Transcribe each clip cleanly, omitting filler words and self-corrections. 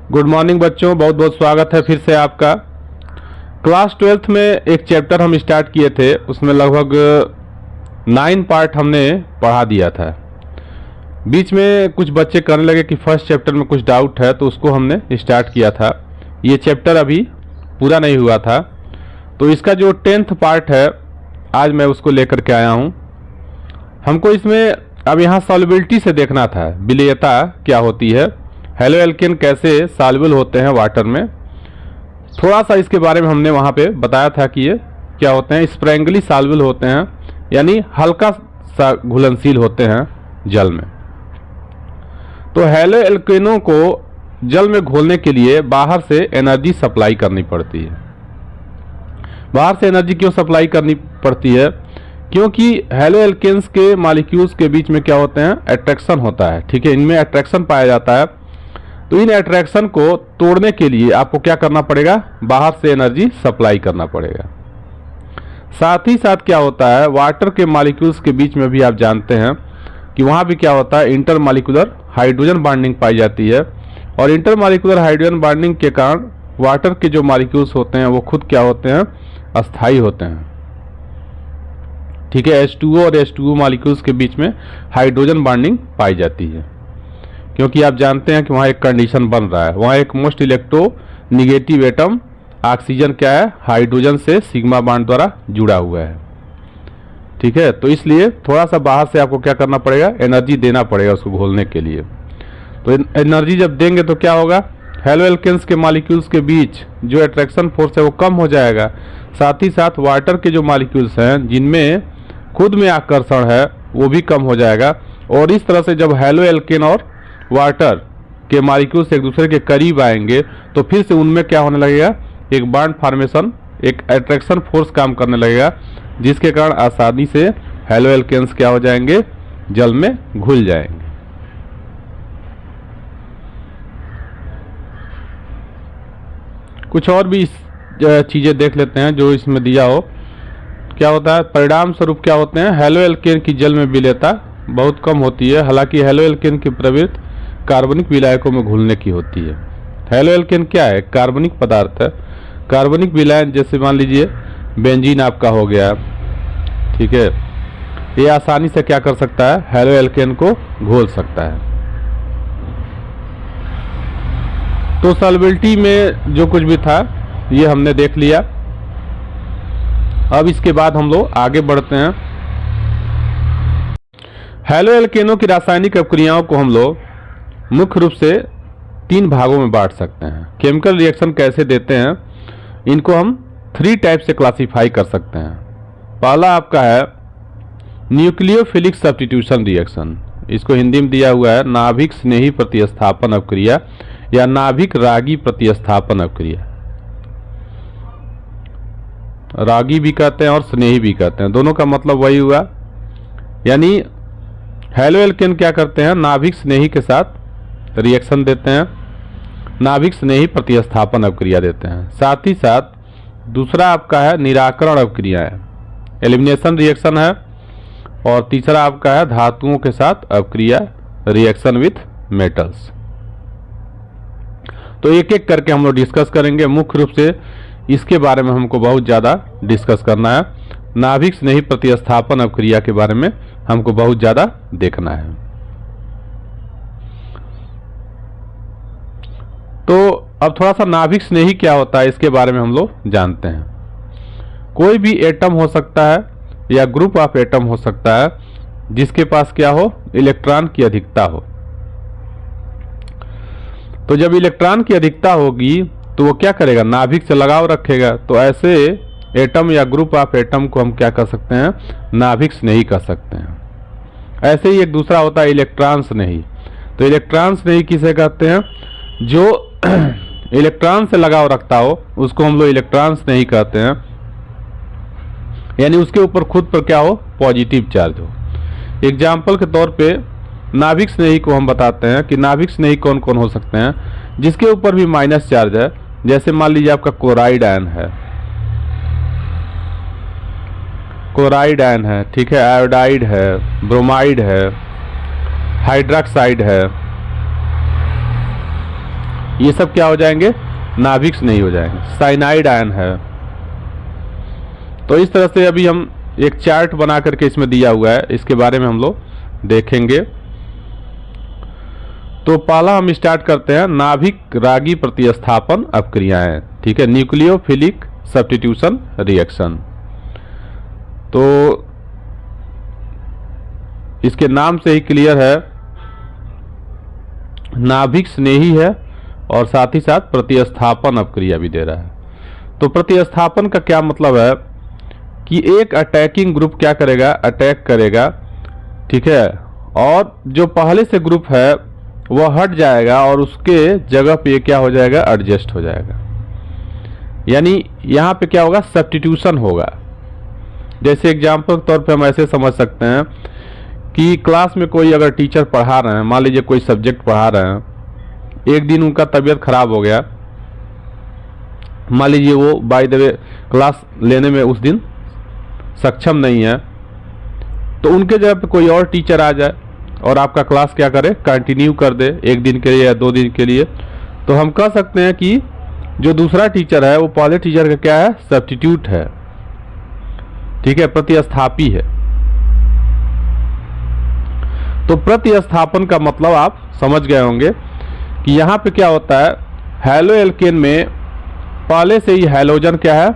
Good morning बच्चों, बहुत बहुत स्वागत है फिर से आपका। क्लास 12th में एक चैप्टर हम स्टार्ट किए थे, उसमें लगभग 9 पार्ट हमने पढ़ा दिया था। बीच में कुछ बच्चे करने लगे कि फर्स्ट चैप्टर में कुछ डाउट है, तो उसको हमने स्टार्ट किया था। ये चैप्टर अभी पूरा नहीं हुआ था, तो इसका जो 10th पार्ट है आज मैं उसको लेकर के आया हूँ। हमको इसमें अब यहाँ सॉल्युबिलिटी से देखना था, विलेयता क्या होती है, हेलो एल्केन कैसे सॉल्युबल होते हैं वाटर में। थोड़ा सा इसके बारे में हमने वहाँ पे बताया था कि ये क्या होते हैं, स्प्रैंगली सॉल्युबल होते हैं, यानी हल्का सा घुलनशील होते हैं जल में। तो हेलो एल्केनों को जल में घोलने के लिए बाहर से एनर्जी सप्लाई करनी पड़ती है। बाहर से एनर्जी क्यों सप्लाई करनी पड़ती है? क्योंकि हेलो एल्केन्स के मॉलिक्यूल्स के बीच में क्या होते हैं, अट्रैक्शन होता है। ठीक है, इनमें अट्रैक्शन पाया जाता है। तो इन अट्रैक्शन को तोड़ने के लिए आपको क्या करना पड़ेगा, बाहर से एनर्जी सप्लाई करना पड़ेगा। साथ ही साथ क्या होता है, वाटर के मॉलिक्यूल्स के बीच में भी आप जानते हैं कि वहाँ भी क्या होता है, इंटरमॉलिक्यूलर हाइड्रोजन बॉन्डिंग पाई जाती है। और इंटरमॉलिक्यूलर हाइड्रोजन बॉन्डिंग के कारण वाटर के जो मॉलिक्यूल्स होते हैं वो खुद क्या होते हैं, अस्थायी होते हैं। ठीक है, H2O और H2O मॉलिक्यूल्स के बीच में हाइड्रोजन बॉन्डिंग पाई जाती है, क्योंकि आप जानते हैं कि वहाँ एक कंडीशन बन रहा है, वहाँ एक most electro negative atom oxygen क्या है, हाइड्रोजन से सिग्मा बॉन्ड द्वारा जुड़ा हुआ है। ठीक है, तो इसलिए थोड़ा सा बाहर से आपको क्या करना पड़ेगा, एनर्जी देना पड़ेगा उसको घोलने के लिए। तो एनर्जी जब देंगे तो क्या होगा, हेलो एल्केन्स के मॉलिक्यूल्स के बीच जो अट्रैक्शन फोर्स है वो कम हो जाएगा। साथ ही साथ वाटर के जो मॉलिक्यूल्स हैं जिनमें खुद में आकर्षण है वो भी कम हो जाएगा। और इस तरह से जब हेलो एल्केन और वाटर के मॉलिक्यूल्स एक दूसरे के करीब आएंगे तो फिर से उनमें क्या होने लगेगा, एक बॉन्ड फॉर्मेशन, एक अट्रैक्शन फोर्स काम करने लगेगा, जिसके कारण आसानी से हेलो एल्केन्स क्या हो जाएंगे, जल में घुल जाएंगे। कुछ और भी चीजें देख लेते हैं जो इसमें दिया हो। क्या होता है, परिणाम स्वरूप क्या होते हैं, हेलो एल्केन की जल में विलेयता बहुत कम होती है। हालांकि हेलो एल्केन की प्रवृत्ति कार्बनिक विलायकों में घुलने की होती है। हेलो एल्केन क्या है, कार्बनिक पदार्थ है। कार्बनिक विलायक जैसे मान लीजिए बेंजीन आपका हो गया, ठीक है, ये आसानी से क्या कर सकता है, हेलो एल्केन को घोल सकता है। तो सॉल्युबिलिटी में जो कुछ भी था ये हमने देख लिया। अब इसके बाद हम लोग आगे बढ़ते हैं। हेलो एल्केनों की रासायनिक अपक्रियाओं को हम लोग मुख्य रूप से 3 भागों में बांट सकते हैं। केमिकल रिएक्शन कैसे देते हैं, इनको हम 3 टाइप से क्लासिफाई कर सकते हैं। पहला आपका है न्यूक्लियोफिलिक सब्स्टिट्यूशन रिएक्शन, इसको हिंदी में दिया हुआ है नाभिक स्नेही प्रतिस्थापन अपक्रिया या नाभिक रागी प्रतिस्थापन अपक्रिया। रागी भी कहते हैं और स्नेही भी कहते हैं, दोनों का मतलब वही हुआ। यानी हेलो एल्केन क्या करते हैं, नाभिक स्नेही के साथ रिएक्शन देते हैं, नाभिक स्नेही प्रतिस्थापन अपक्रिया देते हैं। साथ ही साथ दूसरा आपका है निराकरण अपक्रिया है, एलिमिनेशन रिएक्शन है। और तीसरा आपका है धातुओं के साथ अपक्रिया, रिएक्शन विथ मेटल्स। तो एक एक करके हम लोग डिस्कस करेंगे। मुख्य रूप से इसके बारे में हमको बहुत ज़्यादा डिस्कस करना है, नाभिक स्नेही प्रतिस्थापन अपक्रिया के बारे में हमको बहुत ज़्यादा देखना है। तो अब थोड़ा सा नाभिक स्नेही क्या होता है इसके बारे में हम लोग जानते हैं। कोई भी एटम हो सकता है या ग्रुप ऑफ एटम हो सकता है जिसके पास क्या हो, इलेक्ट्रॉन की अधिकता हो। तो जब इलेक्ट्रॉन की अधिकता होगी तो वो क्या करेगा, नाभिक से लगाव रखेगा। तो ऐसे एटम या ग्रुप ऑफ एटम को हम क्या कर सकते हैं, नाभिक स्नेही कर सकते हैं। ऐसे ही एक दूसरा होता है इलेक्ट्रॉन स्नेही। तो इलेक्ट्रॉन स्नेही किसे कहते हैं, जो इलेक्ट्रॉन से लगाव रखता हो उसको हम लोग इलेक्ट्रॉन स्नेही कहते हैं। यानी उसके ऊपर खुद पर क्या हो, पॉजिटिव चार्ज हो। एग्जाम्पल के तौर पे नाभिक स्नेही को हम बताते हैं कि नाभिक स्नेही कौन कौन हो सकते हैं, जिसके ऊपर भी माइनस चार्ज है। जैसे मान लीजिए आपका क्लोराइड आयन है, क्लोराइड आयन है, ठीक है, आयोडाइड है, ब्रोमाइड है, हाइड्रोक्साइड है, ये सब क्या हो जाएंगे, नाभिक नहीं हो जाएंगे। साइनाइड आयन है। तो इस तरह से अभी हम एक चार्ट बना करके इसमें दिया हुआ है, इसके बारे में हम लोग देखेंगे। तो पहला हम स्टार्ट करते हैं नाभिक रागी प्रतिस्थापन अपक्रियाएं, ठीक है, न्यूक्लियोफिलिक सब्स्टिट्यूशन रिएक्शन। तो इसके नाम से ही क्लियर है, नाभिक स्नेही है और साथ ही साथ प्रतिस्थापन अपक्रिया भी दे रहा है। तो प्रतिस्थापन का क्या मतलब है कि एक अटैकिंग ग्रुप क्या करेगा, अटैक करेगा, ठीक है, और जो पहले से ग्रुप है वह हट जाएगा और उसके जगह पे क्या हो जाएगा, एडजस्ट हो जाएगा। यानी यहाँ पे क्या होगा, सब्स्टिट्यूशन होगा। जैसे एग्जाम्पल के तौर पे हम ऐसे समझ सकते हैं कि क्लास में कोई अगर टीचर पढ़ा रहे हैं, मान लीजिए कोई सब्जेक्ट पढ़ा रहे हैं, एक दिन उनका तबीयत खराब हो गया, मान लीजिए वो बाय द वे क्लास लेने में उस दिन सक्षम नहीं है, तो उनके जगह पे कोई और टीचर आ जाए और आपका क्लास क्या करे, कंटिन्यू कर दे, एक दिन के लिए या 2 दिन के लिए। तो हम कह सकते हैं कि जो दूसरा टीचर है वो पहले टीचर का क्या है, सब्स्टिट्यूट है, ठीक है, प्रतिस्थापी है। तो प्रतिस्थापन का मतलब आप समझ गए होंगे कि यहाँ पे क्या होता है, हैलो एल्केन में पहले से ही हैलोजन क्या है,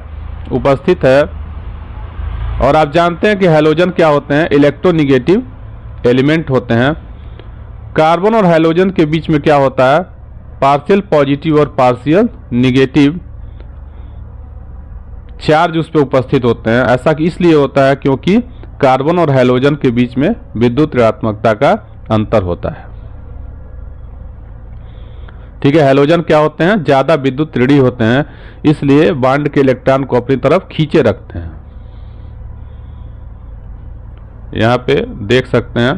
उपस्थित है। और आप जानते हैं कि हैलोजन क्या होते हैं, इलेक्ट्रोनिगेटिव एलिमेंट होते हैं। कार्बन और हैलोजन के बीच में क्या होता है, पार्शियल पॉजिटिव और पार्शियल निगेटिव चार्ज उस पर उपस्थित होते हैं। ऐसा इसलिए होता है क्योंकि कार्बन और हैलोजन के बीच में विद्युत ऋणात्मकता का अंतर होता है, ठीक है। हैलोजन क्या होते हैं, ज्यादा विद्युत ऋणी होते हैं, इसलिए बॉन्ड के इलेक्ट्रॉन को अपनी तरफ खींचे रखते हैं। यहाँ पे देख सकते हैं,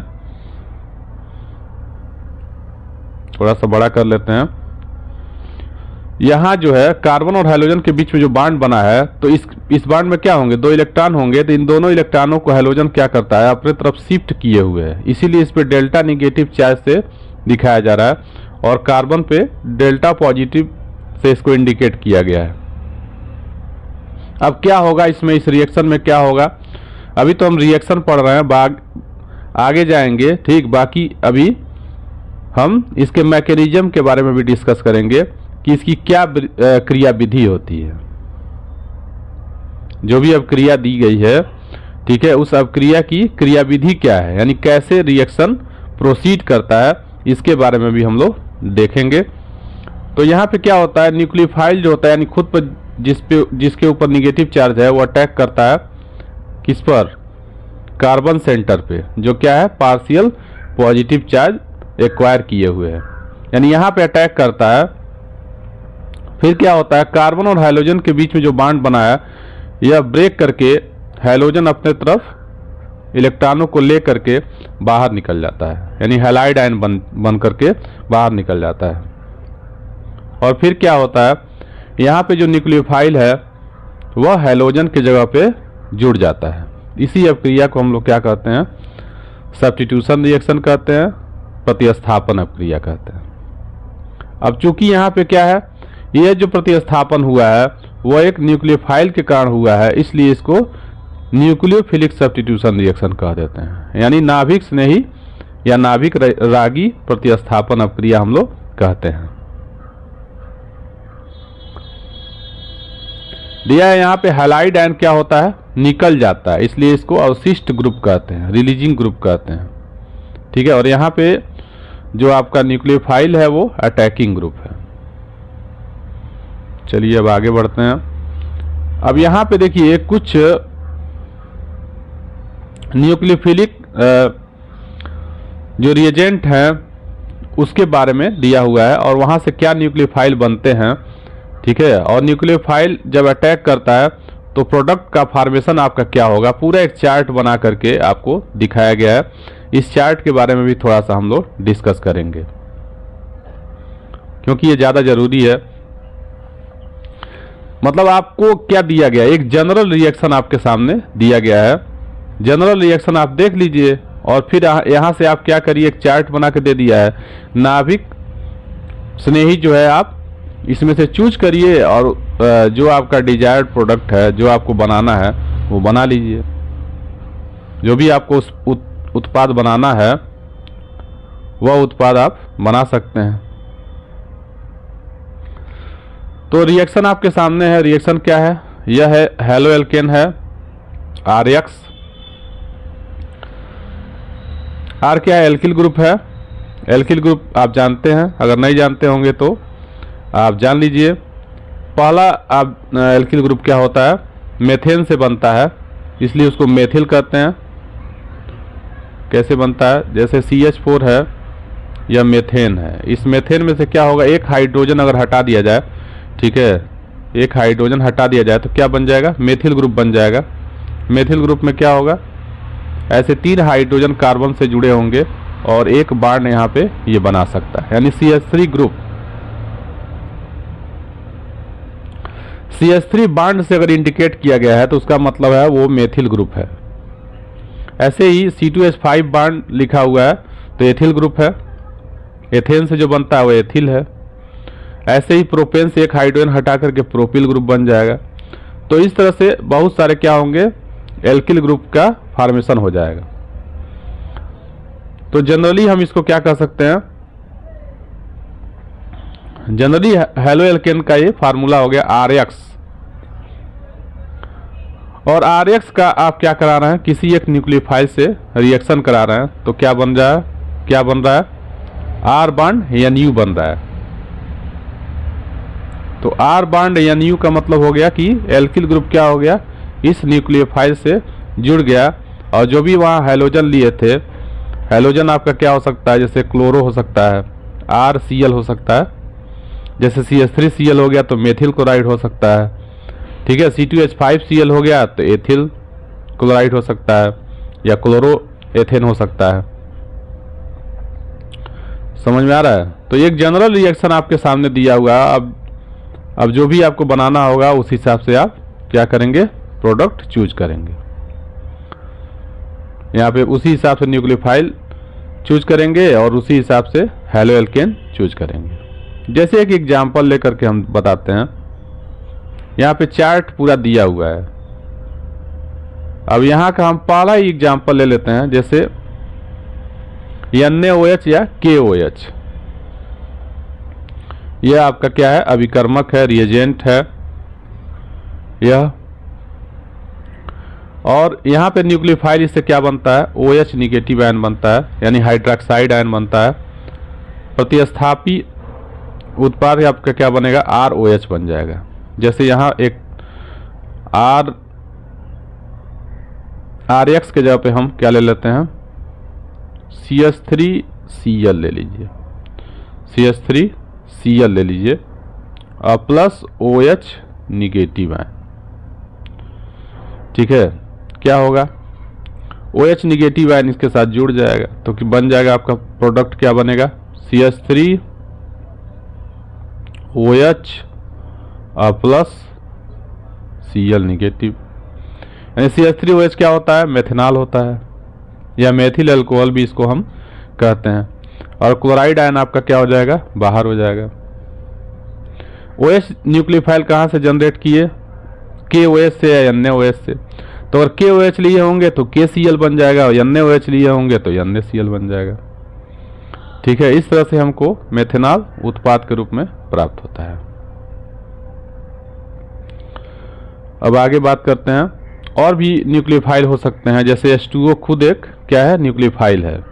थोड़ा सा बड़ा कर लेते हैं। यहाँ जो है कार्बन और हाइड्रोजन के बीच में जो बॉन्ड बना है, तो इस बॉन्ड में क्या होंगे, 2 इलेक्ट्रॉन होंगे। तो इन दोनों इलेक्ट्रॉनों को हाइड्रोजन क्या करता है, अपनी तरफ शिफ्ट किए हुए है, इसीलिए इस पे डेल्टा निगेटिव चार्ज से दिखाया जा रहा है, और कार्बन पे डेल्टा पॉजिटिव से इसको इंडिकेट किया गया है। अब क्या होगा इसमें, इस रिएक्शन में क्या होगा, अभी तो हम रिएक्शन पढ़ रहे हैं, आगे जाएंगे, ठीक। बाकी अभी हम इसके मैकेनिज्म के बारे में भी डिस्कस करेंगे कि इसकी क्या क्रिया विधि होती है। जो भी अवक्रिया दी गई है, ठीक है, उस अवक्रिया की क्रिया विधि क्या है, यानी कैसे रिएक्शन प्रोसीड करता है, इसके बारे में भी हम लोग देखेंगे। तो यहाँ पे क्या होता है, न्यूक्लियोफाइल जो होता है, यानी खुद पर जिसके ऊपर निगेटिव चार्ज है, वो अटैक करता है किस पर, कार्बन सेंटर पे, जो क्या है पार्शियल पॉजिटिव चार्ज एक्वायर किए हुए है, यानी यहाँ पे अटैक करता है। फिर क्या होता है, कार्बन और हाइड्रोजन के बीच में जो बॉन्ड बना है, यह ब्रेक करके हाइड्रोजन अपने तरफ इलेक्ट्रॉनों को ले करके बाहर निकल जाता है, यानी हैलाइड आयन बन करके बाहर निकल जाता है। और फिर क्या होता है, यहाँ पे जो न्यूक्लियोफाइल है वह हाइड्रोजन की जगह पे जुड़ जाता है। इसी अपक्रिया को हम लोग क्या कहते हैं, सब्स्टिट्यूशन रिएक्शन कहते हैं, प्रतिस्थापन अपक्रिया कहते हैं। अब चूंकि यहाँ पे क्या है, यह जो प्रतिस्थापन हुआ है वह एक न्यूक्लियोफाइल के कारण हुआ है, इसलिए इसको न्यूक्लियोफिलिक सब्स्टिट्यूशन रिएक्शन कह देते हैं, यानी नाभिक स्नेही या नाभिक रागी प्रतिस्थापन अपक्रिया हम लोग कहते हैं। दिया है यहाँ पे हैलाइड आयन क्या होता है, निकल जाता है, इसलिए इसको अवशिष्ट ग्रुप कहते हैं, रिलीजिंग ग्रुप कहते हैं, ठीक है। और यहाँ पे जो आपका न्यूक्लियोफाइल है वो अटैकिंग ग्रुप है। चलिए अब आगे बढ़ते हैं। अब यहाँ पे देखिए कुछ न्यूक्लियोफिलिक जो रिएजेंट हैं उसके बारे में दिया हुआ है, और वहाँ से क्या न्यूक्लियोफाइल बनते हैं, ठीक है। और न्यूक्लियोफाइल जब अटैक करता है तो प्रोडक्ट का फॉर्मेशन आपका क्या होगा, पूरा एक चार्ट बना करके आपको दिखाया गया है। इस चार्ट के बारे में भी थोड़ा सा हम लोग डिस्कस करेंगे, क्योंकि ये ज़्यादा जरूरी है। मतलब आपको क्या दिया गया, एक जनरल रिएक्शन आपके सामने दिया गया है। जनरल रिएक्शन आप देख लीजिए, और फिर यहाँ से आप क्या करिए, एक चार्ट बना के दे दिया है, नाभिक स्नेही जो है आप इसमें से चूज करिए और जो आपका डिजायर्ड प्रोडक्ट है, जो आपको बनाना है वो बना लीजिए। जो भी आपको उस उत्पाद बनाना है वह उत्पाद आप बना सकते हैं। तो रिएक्शन आपके सामने है। रिएक्शन क्या है? यह है हेलो एल्केन है RX। R क्या है? एल्किल ग्रुप है। एल्किल ग्रुप आप जानते हैं, अगर नहीं जानते होंगे तो आप जान लीजिए। पहला आप एल्किल ग्रुप क्या होता है? मेथेन से बनता है, इसलिए उसको मेथिल कहते हैं। कैसे बनता है? जैसे CH4 है या मेथेन है। इस मेथेन में से क्या होगा? एक हाइड्रोजन अगर हटा दिया जाए, ठीक है, एक हाइड्रोजन हटा दिया जाए तो क्या बन जाएगा? मेथिल ग्रुप बन जाएगा। मेथिल ग्रुप में क्या होगा? ऐसे 3 हाइड्रोजन कार्बन से जुड़े होंगे और एक बॉन्ड यहाँ पे ये बना सकता है, यानी CH3 ग्रुप। CH3 बॉन्ड से अगर इंडिकेट किया गया है तो उसका मतलब है वो मेथिल ग्रुप है। ऐसे ही C2H5 बॉन्ड लिखा हुआ है तो एथिल ग्रुप है। एथेन से जो बनता है वो एथिल है। ऐसे ही प्रोपेन से एक हाइड्रोजन हटा करके प्रोपिल ग्रुप बन जाएगा। तो इस तरह से बहुत सारे क्या होंगे? एल्किल ग्रुप का फॉर्मेशन हो जाएगा। तो जनरली हम इसको क्या कह सकते हैं? जनरली हेलो एल्केन का ये फार्मूला हो गया RX। और RX का आप क्या करा रहे हैं? किसी एक न्यूक्लियोफाइल से रिएक्शन करा रहे हैं तो क्या बन रहा है? क्या बन रहा है? R बॉन्ड NU बन रहा है। तो R बॉन्ड NU का मतलब हो गया कि एल्किल ग्रुप क्या हो गया? इस न्यूक्लियोफाइल से जुड़ गया। और जो भी वहाँ हैलोजन लिए थे, हैलोजन आपका क्या हो सकता है? जैसे क्लोरो हो सकता है, RCl हो सकता है, जैसे CH3Cl हो गया तो मेथिल क्लोराइड हो सकता है, ठीक है। C2H5Cl हो गया तो एथिल क्लोराइड हो सकता है या क्लोरो एथेन हो सकता है। समझ में आ रहा है? तो एक जनरल रिएक्शन आपके सामने दिया हुआ। अब जो भी आपको बनाना होगा उस हिसाब से आप क्या करेंगे? प्रोडक्ट चूज करेंगे। यहाँ पे उसी हिसाब से न्यूक्लियोफाइल चूज करेंगे और उसी हिसाब से हेलो एल्केन चूज करेंगे। जैसे एक एग्जांपल लेकर के हम बताते हैं। यहाँ पे चार्ट पूरा दिया हुआ है। अब यहाँ का हम पहला ही एग्जांपल ले लेते हैं, जैसे NaOH या KOH। यह आपका क्या है? अभिकर्मक है, रिएजेंट है यह। और यहाँ पे न्यूक्लियोफाइल इससे क्या बनता है? OH निगेटिव आयन बनता है, यानी हाइड्रोक्साइड आयन बनता है। प्रतिस्थापी उत्पाद आपका क्या बनेगा? ROH बन जाएगा। जैसे यहाँ एक RX के जगह पे हम क्या ले लेते हैं? CH3Cl ले लीजिए, CH3Cl ले लीजिए और प्लस OH निगेटिव आयन, ठीक है। क्या होगा? OH निगेटिव आयन इसके साथ जुड़ जाएगा तो कि बन जाएगा आपका प्रोडक्ट क्या बनेगा? CH3OH और प्लस Cl निगेटिव, यानी CH3OH क्या होता है? मेथेनॉल होता है या मेथिल अल्कोहल भी इसको हम कहते हैं। और क्लोराइड आयन आपका क्या हो जाएगा? बाहर हो जाएगा। OH न्यूक्लियोफाइल कहाँ से जनरेट किए? KOH से या NaOH से। तो अगर KOH लिए होंगे तो KCl बन जाएगा और NaOH लिए होंगे तो NaCl बन जाएगा, ठीक है। इस तरह से हमको मेथेनॉल उत्पाद के रूप में प्राप्त होता है। अब आगे बात करते हैं। और भी न्यूक्लियोफाइल हो सकते हैं, जैसे H2O खुद एक क्या है? न्यूक्लियोफाइल है।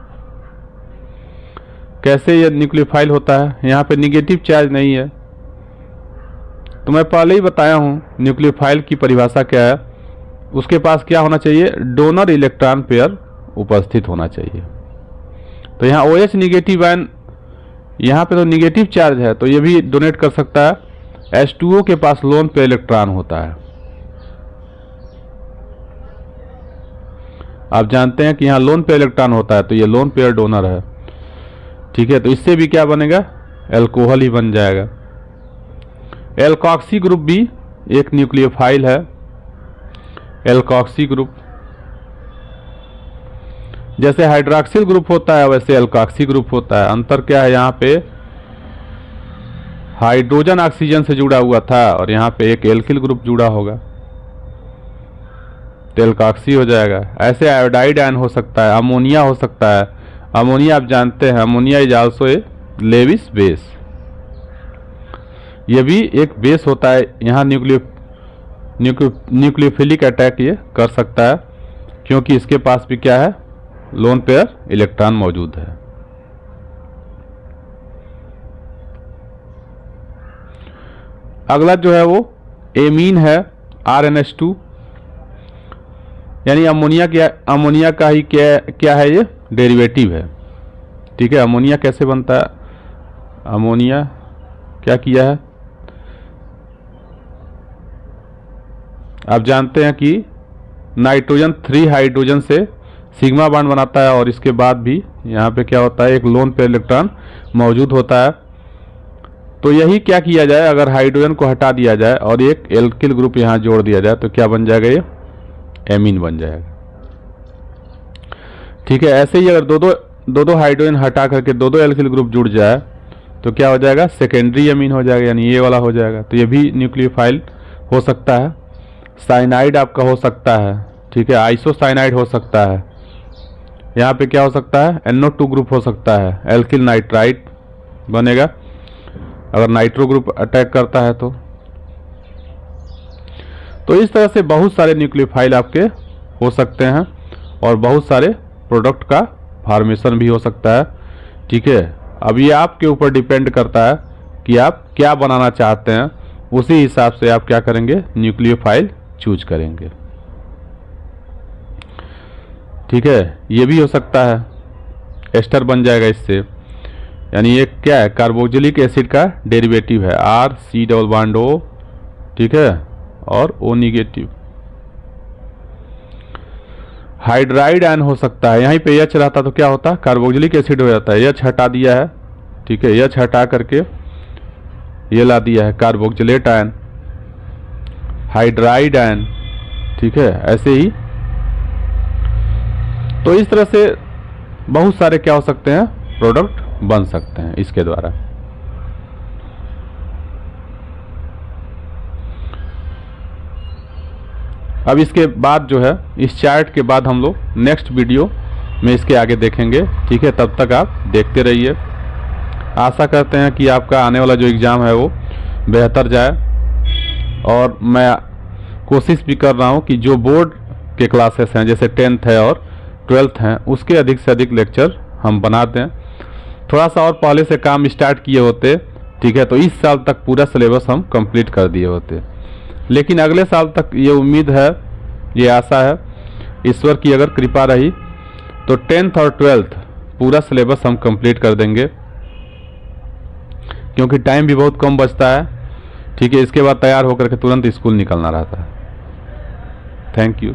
कैसे ये न्यूक्लियोफाइल होता है? यहाँ पे निगेटिव चार्ज नहीं है। तो मैं पहले ही बताया हूँ न्यूक्लियोफाइल की परिभाषा क्या है। उसके पास क्या होना चाहिए? डोनर इलेक्ट्रॉन पेयर उपस्थित होना चाहिए। तो यहाँ OH निगेटिव आयन, यहाँ पे तो निगेटिव चार्ज है तो ये भी डोनेट कर सकता है। H2O के पास लोन पेयर इलेक्ट्रॉन होता है। आप जानते हैं कि यहाँ लोन पेयर इलेक्ट्रॉन होता है तो ये लोन पेयर डोनर है, ठीक है। तो इससे भी क्या बनेगा? एल्कोहल ही बन जाएगा। एल्कॉक्सी ग्रुप भी एक न्यूक्लियोफाइल है। एल्कॉक्सी ग्रुप जैसे हाइड्रॉक्सिल ग्रुप होता है वैसे एल्कॉक्सी ग्रुप होता है। अंतर क्या है? यहाँ पे हाइड्रोजन ऑक्सीजन से जुड़ा हुआ था और यहाँ पे एक एल्किल ग्रुप जुड़ा होगा तो एल्कॉक्सी हो जाएगा। ऐसे आयोडाइड आयन हो सकता है, अमोनिया हो सकता है। अमोनिया आप जानते हैं, ammonia is also a Lewis base, ये भी एक बेस होता है। यहाँ न्यूक्लियोफिलिक अटैक ये कर सकता है क्योंकि इसके पास भी क्या है, लोन पेयर इलेक्ट्रॉन मौजूद है। अगला जो है वो एमीन है, RNH2, यानी अमोनिया का ही क्या है, ये डेरिवेटिव है। ठीक है, अमोनिया कैसे बनता है, अमोनिया क्या किया है, आप जानते हैं कि नाइट्रोजन 3 हाइड्रोजन से सिग्मा बॉन्ड बनाता है और इसके बाद भी यहाँ पे क्या होता है, एक लोन पेयर इलेक्ट्रॉन मौजूद होता है। तो यही क्या किया जाए, अगर हाइड्रोजन को हटा दिया जाए और एक एल्किल ग्रुप यहाँ जोड़ दिया जाए तो क्या बन जाएगा, ये एमीन बन जाएगा। ठीक है, ऐसे ही अगर दो हाइड्रोजन हटा करके दो एल्किल ग्रुप जुड़ जाए तो क्या हो जाएगा, सेकेंडरी एमीन हो जाएगा, यानी ये वाला हो जाएगा। तो ये भी न्यूक्लियोफाइल हो सकता है। साइनाइड आपका हो सकता है, ठीक है, आइसोसाइनाइड हो सकता है। यहाँ पे क्या हो सकता है, NO2 ग्रुप हो सकता है, एल्किल नाइट्राइड बनेगा अगर नाइट्रो ग्रुप अटैक करता है तो इस तरह से बहुत सारे न्यूक्लियोफाइल आपके हो सकते हैं और बहुत सारे प्रोडक्ट का फॉर्मेशन भी हो सकता है। ठीक है, अब ये आपके ऊपर डिपेंड करता है कि आप क्या बनाना चाहते हैं, उसी हिसाब से आप क्या करेंगे, न्यूक्लियोफाइल चूज करेंगे। ठीक है, ये भी हो सकता है, एस्टर बन जाएगा इससे, यानी ये क्या है, कार्बोक्सिलिक एसिड का डेरिवेटिव है, RC⋯O, ठीक है, और O निगेटिव। हाइड्राइड आयन हो सकता है, यहीं पे H रहता तो क्या होता, कार्बोक्सिलिक एसिड हो जाता है। H हटा दिया है, ठीक है, H हटा करके ये ला दिया है कार्बोक्सिलेट आयन, हाइड्राइड आयन। ठीक है, ऐसे ही तो इस तरह से बहुत सारे क्या हो सकते हैं, प्रोडक्ट बन सकते हैं इसके द्वारा। अब इसके बाद जो है, इस चार्ट के बाद हम लोग नेक्स्ट वीडियो में इसके आगे देखेंगे। ठीक है, तब तक आप देखते रहिए। आशा करते हैं कि आपका आने वाला जो एग्ज़ाम है वो बेहतर जाए और मैं कोशिश भी कर रहा हूँ कि जो बोर्ड के क्लासेस हैं जैसे 10th है और 12th हैं उसके अधिक से अधिक लेक्चर हम बना दें। थोड़ा सा और पहले से काम स्टार्ट किए होते, ठीक है, तो इस साल तक पूरा सिलेबस हम कंप्लीट कर दिए होते, लेकिन अगले साल तक ये उम्मीद है, ये आशा है, ईश्वर की अगर कृपा रही तो 10th और 12th पूरा सिलेबस हम कंप्लीट कर देंगे, क्योंकि टाइम भी बहुत कम बचता है। ठीक है, इसके बाद तैयार होकर के तुरंत स्कूल निकलना रहता है। Thank you.